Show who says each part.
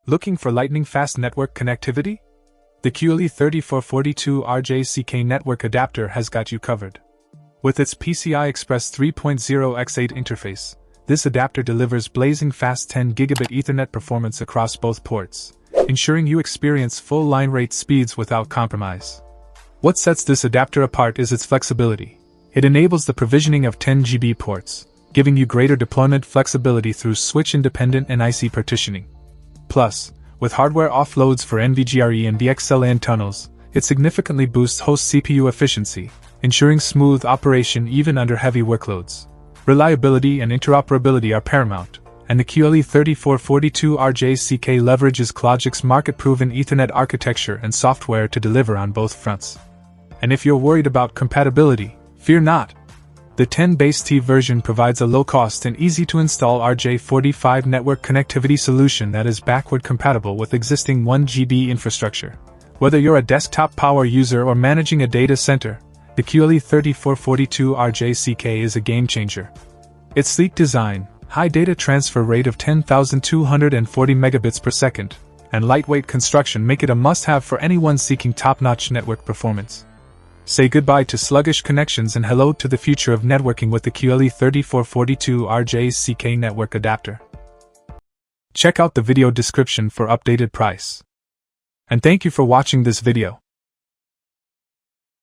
Speaker 1: Looking for lightning-fast network connectivity? The QLE3442-RJ-CK network adapter has got you covered. With its PCI Express 3.0x8 interface, this adapter delivers blazing fast 10 Gigabit Ethernet performance across both ports, ensuring you experience full line rate speeds without compromise. What sets this adapter apart is its flexibility. It enables the provisioning of 10 GB ports, giving you greater deployment flexibility through switch-independent and IC partitioning. Plus, with hardware offloads for NVGRE and VXLAN tunnels, it significantly boosts host CPU efficiency, ensuring smooth operation even under heavy workloads. Reliability and interoperability are paramount, and the QLE3442-RJ-CK leverages Clogic's market-proven Ethernet architecture and software to deliver on both fronts. And if you're worried about compatibility, fear not. The 10BASE-T version provides a low-cost and easy-to-install RJ45 network connectivity solution that is backward compatible with existing 1 GB infrastructure. Whether you're a desktop power user or managing a data center, the QLE3442-RJ-CK is a game-changer. Its sleek design, high data transfer rate of 10,240 megabits per second, and lightweight construction make it a must-have for anyone seeking top-notch network performance. Say goodbye to sluggish connections and hello to the future of networking with the QLE3442-RJ-CK network adapter. Check out the video description for updated price. And thank you for watching this video.